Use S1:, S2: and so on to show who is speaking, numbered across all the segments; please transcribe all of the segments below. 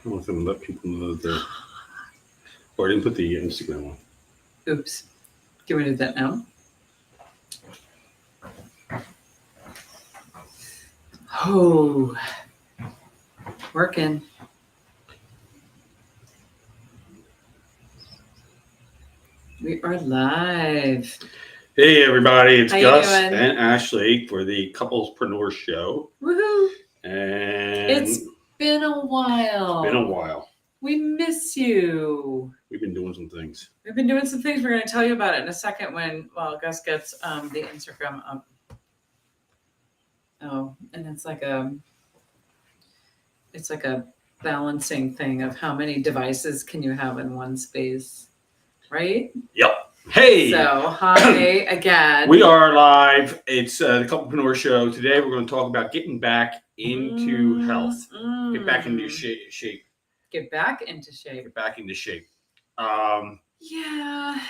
S1: I want them to let people know that. Or I didn't put the Instagram on.
S2: Oops. Get rid of that now. Oh, working. We are live.
S1: Hey everybody, it's
S2: How you
S1: Gus
S2: doing?
S1: and Ashley for the Couplepreneurs show.
S2: Woohoo!
S1: And
S2: It's been a while.
S1: been a while.
S2: We miss you.
S1: We've been doing some things.
S2: We've been doing some things. We're going to tell you about it in a second when, Gus gets the Instagram up. Oh, and it's like a balancing thing of how many devices can you have in one space, right?
S1: Yep. Hey.
S2: So, hi again.
S1: We are live. It's the Couplepreneur show. Today we're going to talk about getting back into health. Get back into shape.
S2: Get back into shape.
S1: Get back into shape.
S2: Yeah.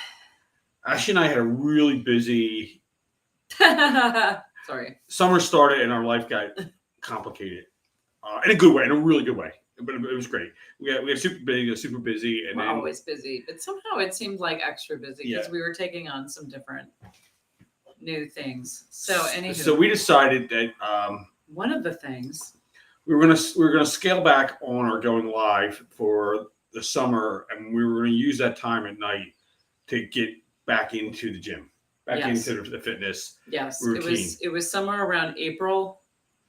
S1: Ashley and I had a really busy
S2: Sorry.
S1: summer started and our life got complicated in a good way, in a really good way. But it was great. We got super busy, and
S2: we're
S1: then,
S2: always busy, but somehow it seemed like extra busy because we were taking on some different new things. So anywho,
S1: so we decided that
S2: one of the things
S1: we were gonna scale back on our going live for the summer, and we were going to use that time at night to get back into the gym, back into the fitness.
S2: Yes,
S1: routine.
S2: It was somewhere around April.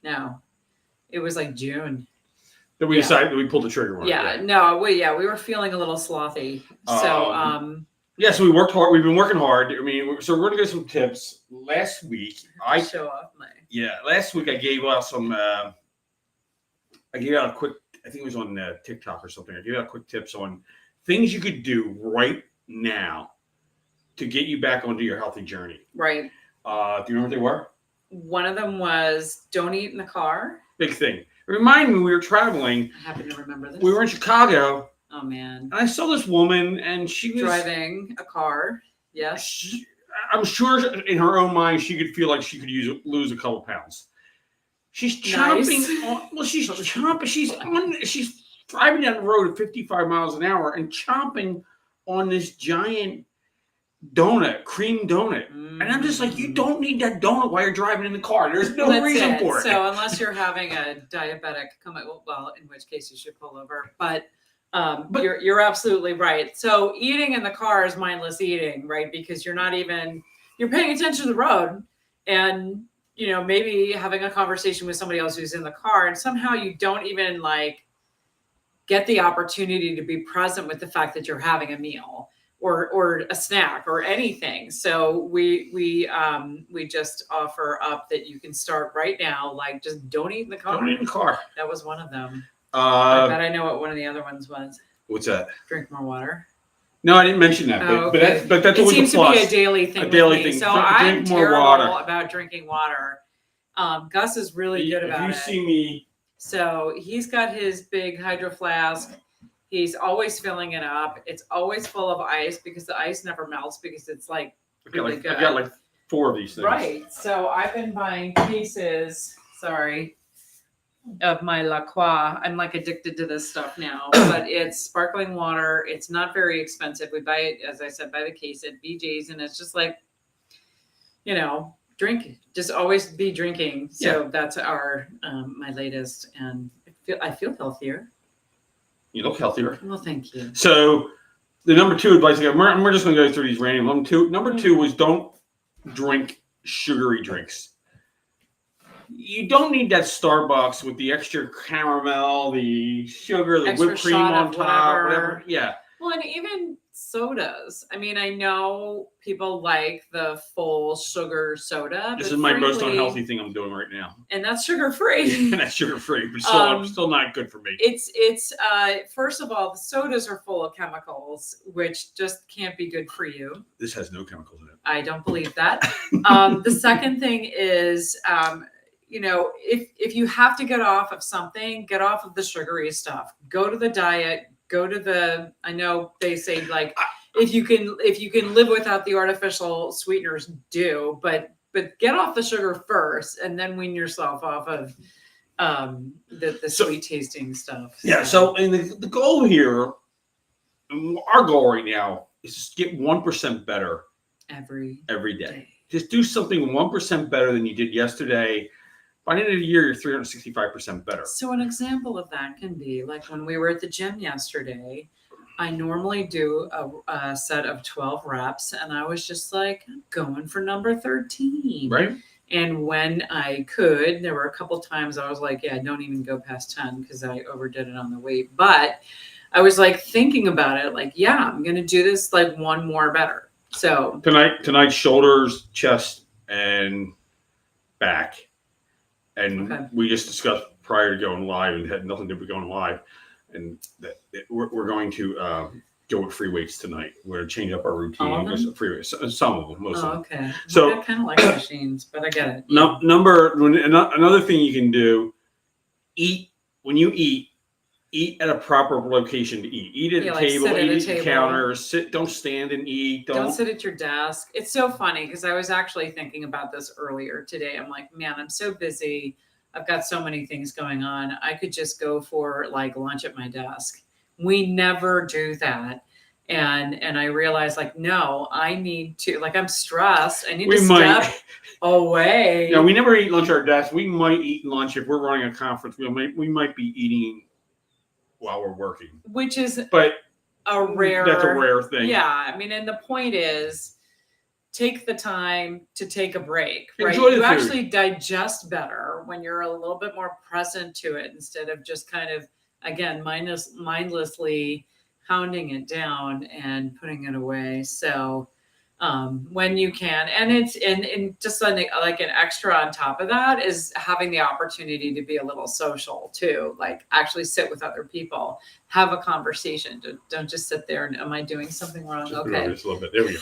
S2: No, it was like June.
S1: That we decided that we pulled the trigger on.
S2: We were feeling a little slothy. So
S1: so we worked hard. We've been working hard. I mean, so we're gonna get some tips. Last week,
S2: show off my.
S1: Yeah, last week I gave out some. I gave out a quick. I think it was on TikTok or something. I gave out quick tips on things you could do right now to get you back onto your healthy journey.
S2: Right.
S1: Do you know what they were?
S2: One of them was don't eat in the car.
S1: Big thing. Remind me, we were traveling.
S2: I happen to remember this.
S1: We were in Chicago.
S2: Oh, man.
S1: And I saw this woman, and she was
S2: driving a car. Yes.
S1: I'm sure in her own mind, she could feel like she could lose a couple pounds. She's chomping.
S2: Nice.
S1: She's chomping. She's driving down the road at 55 miles an hour and chomping on this giant donut, cream donut. And I'm just like, you don't need that donut while you're driving in the car. There's no reason for it.
S2: So unless you're having a diabetic in which case you should pull over. But you're absolutely right. So eating in the car is mindless eating, right? Because you're paying attention to the road and, maybe having a conversation with somebody else who's in the car, and somehow you don't even get the opportunity to be present with the fact that you're having a meal or a snack or anything. So we just offer up that you can start right now. Just don't eat in the car.
S1: Don't eat in the car.
S2: That was one of them. I bet I know what one of the other ones was.
S1: What's that?
S2: Drink more water.
S1: No, I didn't mention that. But that's always a plus. It
S2: seems to be a daily thing. So I'm terrible about drinking water. Gus is really good about it.
S1: If you see me.
S2: So he's got his big hydro flask. He's always filling it up. It's always full of ice because the ice never melts because it's really good.
S1: I've got 4 of these things.
S2: Right. So I've been buying cases. Sorry. Of my La Croix. I'm addicted to this stuff now, but it's sparkling water. It's not very expensive. We buy it, as I said, by the case at BJ's, and it's just drink. Just always be drinking. So that's our my latest, and I feel healthier.
S1: You look healthier.
S2: Well, thank you.
S1: So the number 2 advice, we're just going to go through these random. Number 2 was don't drink sugary drinks. You don't need that Starbucks with the extra caramel, the sugar, the whipped cream on top, whatever. Yeah.
S2: Well, and even sodas. I mean, I know people like the full sugar soda.
S1: This is my most unhealthy thing I'm doing right now.
S2: And that's sugar-free.
S1: And that's sugar-free, but still not good for me.
S2: It's first of all, the sodas are full of chemicals, which just can't be good for you.
S1: This has no chemicals in it.
S2: I don't believe that. The second thing is, if you have to get off of something, get off of the sugary stuff. Go to the diet. Go to I know they say if you can live without the artificial sweeteners, do, but get off the sugar first and then wean yourself off of the sweet tasting stuff.
S1: Yeah. So, and the goal here, our goal right now, is just get 1% better
S2: every
S1: day. Just do something 1% better than you did yesterday. By the end of the year, you're 365% better.
S2: So an example of that can be like when we were at the gym yesterday. I normally do a set of 12 reps, and I was just like going for number 13.
S1: Right.
S2: And when I could, there were a couple times I was like, yeah, don't even go past 10 because I overdid it on the weight. But I was like thinking about it, like, yeah, I'm going to do this like one more better. So
S1: tonight, shoulders, chest, and back. And we just discussed prior to going live, and had nothing to do with going live. And we're going to go with free weights tonight. We're going to change up our routine. Free weights, some of them, most of them.
S2: Okay.
S1: So
S2: I kind of like machines, but I get it.
S1: Yeah. Another thing you can do: eat when you eat at a proper location to eat. Eat at a table. Eat at the counter. Don't stand and eat.
S2: Don't sit at your desk. It's so funny because I was actually thinking about this earlier today. I'm like, man, I'm so busy. I've got so many things going on. I could just go for like lunch at my desk. We never do that. And I realized like, no, I need to, like, I'm stressed. I need to step away.
S1: Yeah, we never eat lunch at our desk. We might eat lunch if we're running a conference. We might be eating while we're working.
S2: Which is
S1: that's
S2: a rare
S1: thing.
S2: Yeah. I mean, and the point is, take the time to take a break, right?
S1: Enjoy the
S2: food.
S1: You
S2: actually digest better when you're a little bit more present to it instead of just kind of, again, mindlessly hounding it down and putting it away. So when you can, and it's and just like an extra on top of that is having the opportunity to be a little social too, like actually sit with other people, have a conversation. Don't just sit there and am I doing something wrong?
S1: Just
S2: okay,
S1: just a little bit. There we go.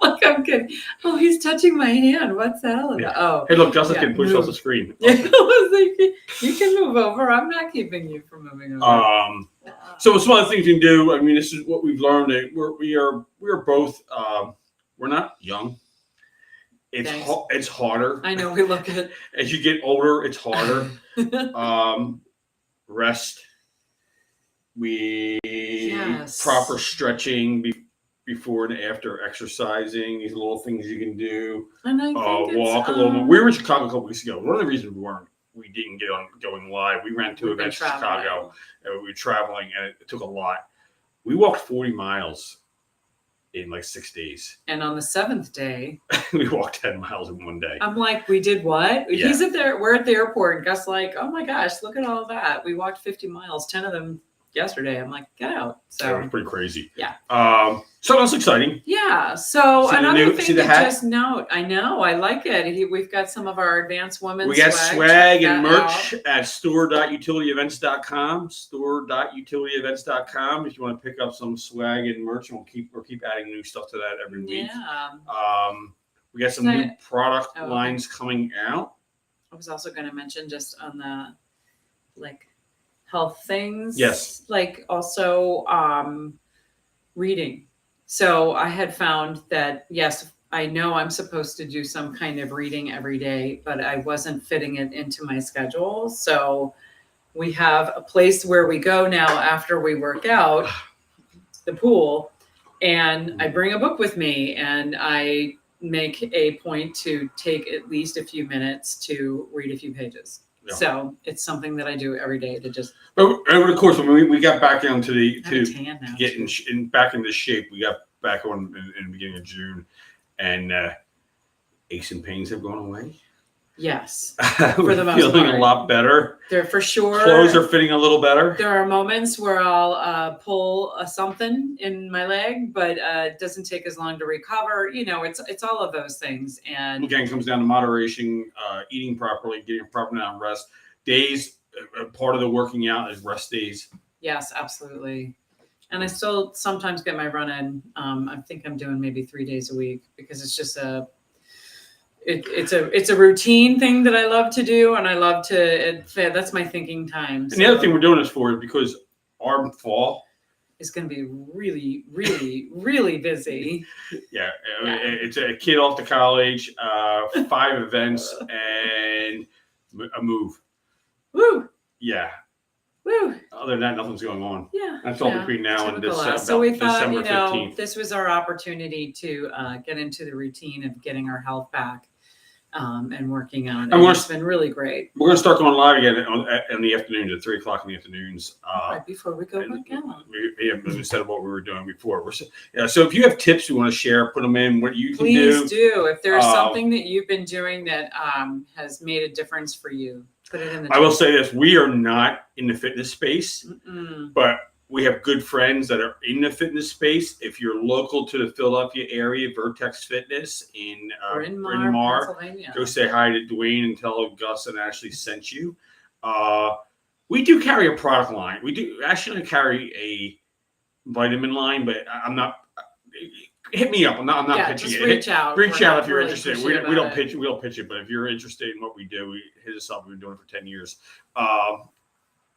S2: Look, I'm kidding. Oh, he's touching my hand. What's that all about?
S1: Yeah.
S2: Oh,
S1: hey, look, Justin can push off the screen.
S2: Yeah, I was like, you can move over. I'm not keeping you from moving over.
S1: So some other things you can do. I mean, this is what we've learned. We are both. We're not young. It's harder.
S2: I know we look at
S1: as you get older. It's harder. Rest. Proper stretching before and after exercising. These little things you can do.
S2: And I think
S1: walk a little more. We were in Chicago a couple weeks ago. One of the reasons we didn't get on going live. We ran 2 events in Chicago. And we were traveling, and it took a lot. We walked 40 miles in like 6 days.
S2: And on the 7th day,
S1: we walked 10 miles in one day.
S2: I'm like, we did what?
S1: Yeah.
S2: He's we're at the airport, and Gus like, oh my gosh, look at all that. We walked 50 miles, 10 of them yesterday. I'm like, get out. So
S1: it was pretty crazy.
S2: Yeah.
S1: So that's exciting.
S2: Yeah. So another thing to just note, I know, I like it. We've got some of our advanced women's
S1: swag. We got swag and merch at store.utilityevents.com. Store.utilityevents.com. If you want to pick up some swag and merch, we'll keep adding new stuff to that every week.
S2: Yeah.
S1: We got some new product lines coming out.
S2: I was also going to mention just on the health things.
S1: Yes.
S2: Like also reading. So I had found that, yes, I know I'm supposed to do some kind of reading every day, but I wasn't fitting it into my schedule. So we have a place where we go now after we work out, the pool, and I bring a book with me and I make a point to take at least a few minutes to read a few pages. Yeah. So it's something that I do every day to just.
S1: But over the course, when we got back down to getting back into shape, we got back on in the beginning of June, and aches and pains have gone away.
S2: Yes,
S1: for the most feeling part. A lot better.
S2: They're for sure.
S1: Clothes are fitting a little better.
S2: There are moments where I'll pull something in my leg, but it doesn't take as long to recover. You know, it's all of those things. And
S1: again, it comes down to moderation, eating properly, getting a proper amount of rest. Days, part of the working out is rest days.
S2: Yes, absolutely. And I still sometimes get my run in. I think I'm doing maybe 3 days a week because it's just it's a routine thing that I love to do, and I love to. That's my thinking time.
S1: So. And the other thing we're doing this for is because our fall
S2: is going to be really, really, really busy.
S1: Yeah, it's a kid off to college, 5 events, and a move.
S2: Woo!
S1: Yeah.
S2: Woo!
S1: Other than that, nothing's going on.
S2: Yeah.
S1: That's all between now and
S2: Typical
S1: this.
S2: us. So we thought,
S1: December
S2: you know,
S1: 15th.
S2: this was our opportunity to get into the routine of getting our health back and working on it. And it's been really great.
S1: We're going to start going live again in the afternoons at 3 o'clock in the afternoons.
S2: Right before we go back out.
S1: Instead of what we were doing before. So if you have tips you want to share, put them in. What you can do.
S2: Please do. If there's something that you've been doing that has made a difference for you, put it in the chat.
S1: I will say this. We are not in the fitness space, but we have good friends that are in the fitness space. If you're local to the Philadelphia area, Vertex Fitness in Bryn Mawr,
S2: Pennsylvania.
S1: Go say hi to Dwayne and tell Gus and Ashley sent you. We do carry a product line. We do actually carry a vitamin line, but I'm not. Hit me up. I'm not pitching
S2: just
S1: it.
S2: Reach out.
S1: Reach out if you're
S2: really
S1: interested. We don't pitch it. We don't pitch it. But if you're interested in what we do, hit us up. We've been doing it for 10 years.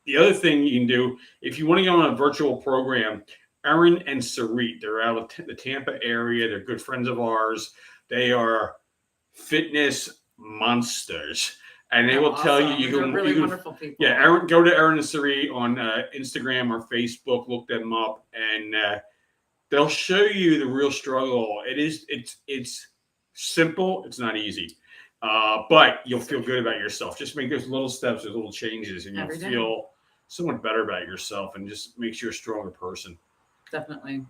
S1: The other thing you can do, if you want to go on a virtual program, Erin and Sarit, they're out of the Tampa area. They're good friends of ours. They are fitness monsters. And they will tell you, you can
S2: really wonderful people.
S1: Yeah, go to Erin and Sarit on Instagram or Facebook, look them up, and they'll show you the real struggle. It's simple. It's not easy. But you'll feel good about yourself. Just make those little steps, those little changes, and you'll feel so much better about yourself, and just makes you a stronger person.
S2: Definitely.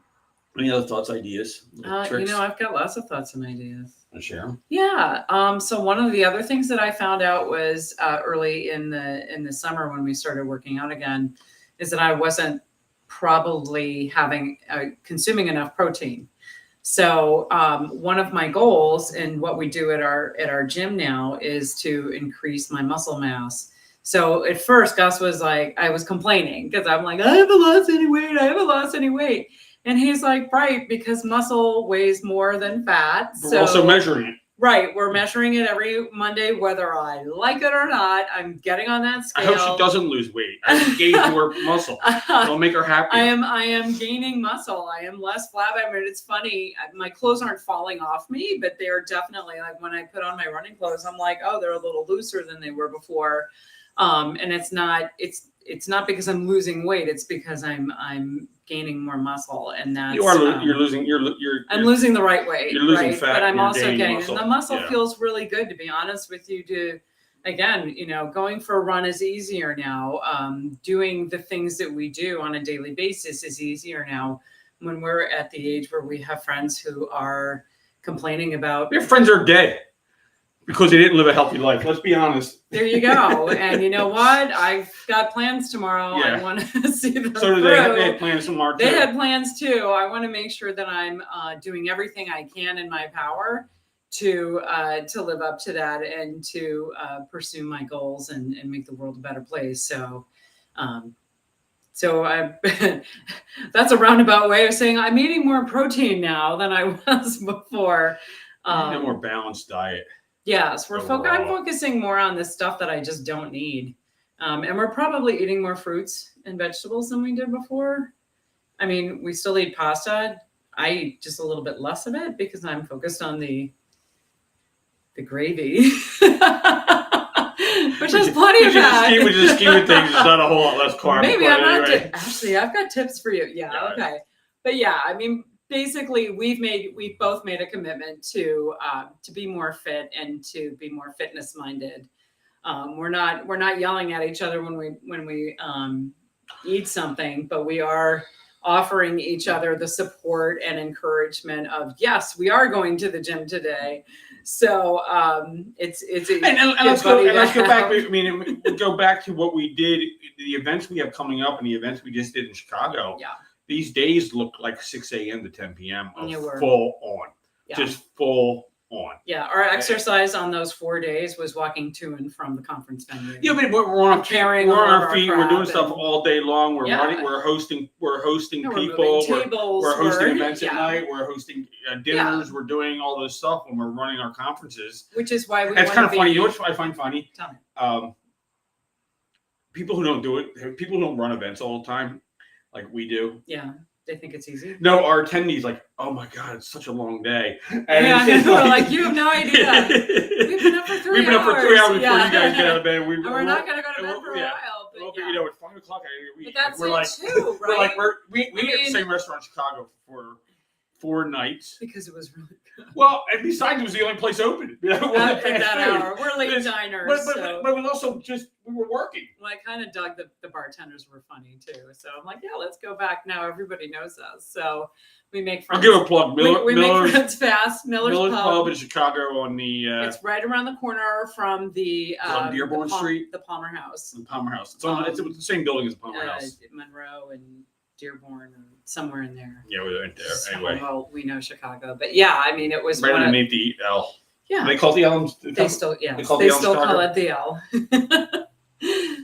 S1: Any other thoughts, ideas, tricks?
S2: I've got lots of thoughts and ideas.
S1: Want to share them?
S2: Yeah. So one of the other things that I found out was early in the summer when we started working out again, is that I wasn't probably consuming enough protein. So one of my goals and what we do at our gym now is to increase my muscle mass. So at first, Gus was like, I was complaining because I'm like, I haven't lost any weight. And he's like, right, because muscle weighs more than fat.
S1: We're also measuring it.
S2: Right. We're measuring it every Monday, whether I like it or not. I'm getting on that scale.
S1: I hope she doesn't lose weight. I gain more muscle. It'll make her happy.
S2: I am gaining muscle. I am less flabby. I mean, it's funny. My clothes aren't falling off me, but they are definitely, like, when I put on my running clothes, I'm like, oh, they're a little looser than they were before. And it's not because I'm losing weight. It's because I'm gaining more muscle, and that's
S1: you're losing.
S2: I'm losing the right way.
S1: You're losing
S2: right?
S1: fat,
S2: but I'm also getting
S1: muscle.
S2: And the muscle feels really good, to be honest with you. Again, going for a run is easier now. Doing the things that we do on a daily basis is easier now. When we're at the age where we have friends who are complaining about,
S1: your friends are dead because they didn't live a healthy life. Let's be honest.
S2: There you go. And you know what? I've got plans tomorrow.
S1: Yeah.
S2: I want to see them
S1: So do
S2: through.
S1: they had plans tomorrow too.
S2: They had plans too. I want to make sure that I'm doing everything I can in my power to live up to that and to pursue my goals and make the world a better place. So that's a roundabout way of saying I'm eating more protein now than I was before.
S1: A more balanced diet.
S2: Yes, I'm focusing more on the stuff that I just don't need. And we're probably eating more fruits and vegetables than we did before. I mean, we still eat pasta. I eat just a little bit less of it because I'm focused on the gravy, which has plenty of fat.
S1: Which is the scheme of things, it's not a whole lot less carb.
S2: Maybe I'm not. Actually, I've got tips for you. Yeah, okay. But yeah, I mean, basically, we've both made a commitment to be more fit and to be more fitness minded. We're not yelling at each other when we eat something, but we are offering each other the support and encouragement of, yes, we are going to the gym today. So it's
S1: let's go back. I mean, go back to what we did, the events we have coming up, and the events we just did in Chicago.
S2: Yeah.
S1: These days look like 6 a.m. to 10 p.m. Full on, just full on.
S2: Yeah, our exercise on those 4 days was walking to and from the conference venue.
S1: Yeah, but we're on our feet. We're on our feet. We're doing stuff all day long. We're running. We're hosting people. We're hosting events at night. We're hosting dinners. Yeah. We're doing all this stuff when we're running our conferences.
S2: Which is why
S1: it's kind of funny. You know what I find funny?
S2: Tell me.
S1: People who don't do it. People who don't run events all the time, like we do.
S2: Yeah. They think it's easy.
S1: No, our attendees like, oh my god, it's such a long day. And
S2: we're like, you have no idea. We've been up for 3 hours.
S1: We've been up for 3 hours before you guys get out of bed.
S2: And we're not going to go to bed for a while.
S1: But
S2: But
S1: you know, at 5 o'clock,
S2: but that's
S1: we're
S2: it
S1: like,
S2: too, right?
S1: we at the same restaurant in Chicago for 4 nights
S2: because it was really good.
S1: Well, and besides, it was the only place open.
S2: At that hour, we're late diners.
S1: But it was also just we were working.
S2: Well, I kind of dug the bartenders were funny too. So I'm like, yeah, let's go back now. Everybody knows us, so we make friends.
S1: I'll give a plug.
S2: We make friends fast. Miller's
S1: Pub in Chicago on the.
S2: It's right around the corner from the
S1: on Dearborn Street,
S2: the Palmer House.
S1: The Palmer House. It's the same building as the Palmer House.
S2: Monroe and Dearborn, or somewhere in there.
S1: Yeah, we went there.
S2: So,
S1: anyway,
S2: well, we know Chicago, but yeah, I mean, it was
S1: right underneath the L.
S2: Yeah,
S1: they call it the L.
S2: They still call it the L.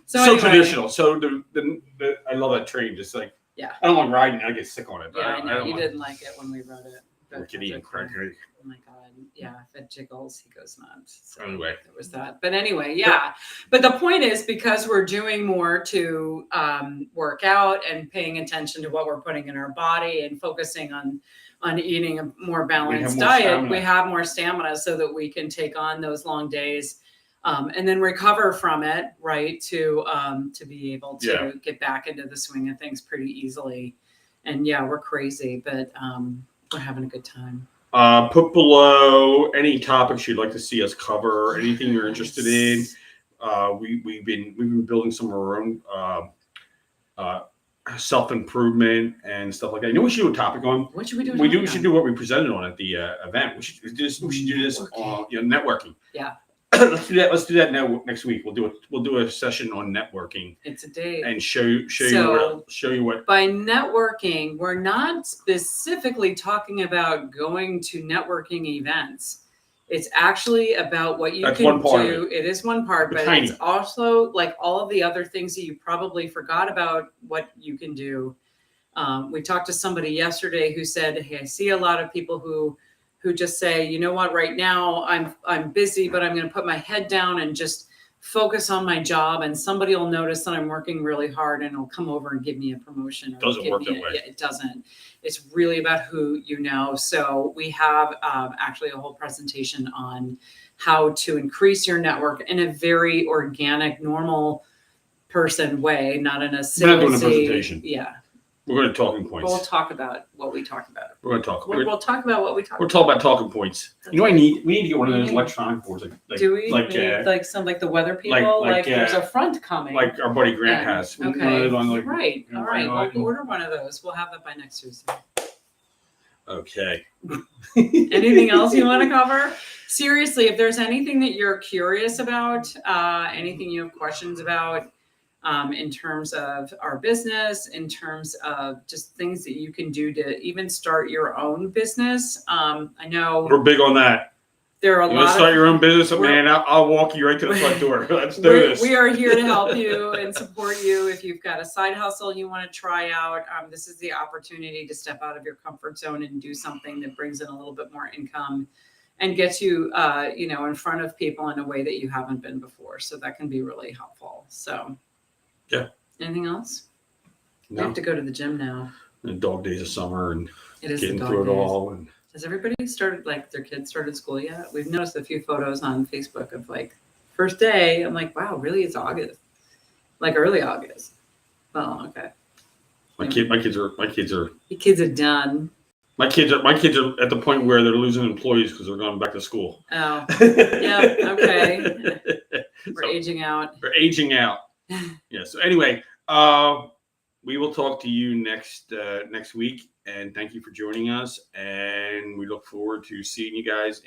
S1: So
S2: anyway.
S1: Traditional. So the I love that train. Just like I don't like riding. I get sick on it.
S2: Yeah, I know you didn't like it when we rode it.
S1: We could eat cracker.
S2: Oh my god. Yeah, if it jiggles, he goes nuts. So
S1: anyway,
S2: there was that. But anyway, yeah. But the point is, because we're doing more to work out and paying attention to what we're putting in our body and focusing on eating a more balanced diet, we have more stamina so that we can take on those long days and then recover from it, right? To be able to get back into the swing of things pretty easily. And yeah, we're crazy, but we're having a good time.
S1: Put below any topics you'd like to see us cover, anything you're interested in. We've been building some of our own self-improvement and stuff like that. You know what we should do a topic on?
S2: What should we do?
S1: We should do what we presented on at the event. We should do this on networking.
S2: Yeah.
S1: Let's do that now next week. We'll do a session on networking.
S2: It's a day
S1: and show you what.
S2: By networking, we're not specifically talking about going to networking events. It's actually about what you can do. It is one part, but it's also like all of the other things that you probably forgot about what you can do. We talked to somebody yesterday who said, "Hey, I see a lot of people who just say, you know what, right now I'm busy, but I'm going to put my head down and just focus on my job, and somebody will notice that I'm working really hard and will come over and give me a promotion."
S1: It doesn't work that way.
S2: Yeah, it doesn't. It's really about who you know. So we have actually a whole presentation on how to increase your network in a very organic, normal person way, not in a salesy.
S1: We're not doing a presentation.
S2: Yeah.
S1: We're going to talking points.
S2: We'll talk about what we talked about.
S1: We're going to talk.
S2: We'll talk about what we talked about.
S1: We're talking about talking points. You know, we need to get one of those electronic boards.
S2: Do we? Like the weather people? Like there's a front coming.
S1: Like our buddy Grant has.
S2: Okay. Right. All right. We'll order one of those. We'll have it by next Tuesday.
S1: Okay.
S2: Anything else you want to cover? Seriously, if there's anything that you're curious about, anything you have questions about, in terms of our business, in terms of just things that you can do to even start your own business. I know
S1: we're big on that.
S2: There are a lot.
S1: You start your own business, man. I'll walk you right to the front door. Let's do this.
S2: We are here to help you and support you. If you've got a side hustle you want to try out, this is the opportunity to step out of your comfort zone and do something that brings in a little bit more income and gets you, in front of people in a way that you haven't been before. So that can be really helpful. So.
S1: Yeah.
S2: Anything else?
S1: No.
S2: I have to go to the gym now.
S1: The dog days of summer and
S2: getting
S1: through it all. And
S2: has everybody started, like their kids started school yet? We've noticed a few photos on Facebook of like first day. I'm like, wow, really? It's August, like early August. Well, okay.
S1: My kids are.
S2: The kids are done.
S1: My kids are at the point where they're losing employees because they're going back to school.
S2: Oh, yeah. Okay. We're aging out.
S1: We're aging out. Yeah. So anyway, we will talk to you next week, and thank you for joining us. And we look forward to seeing you guys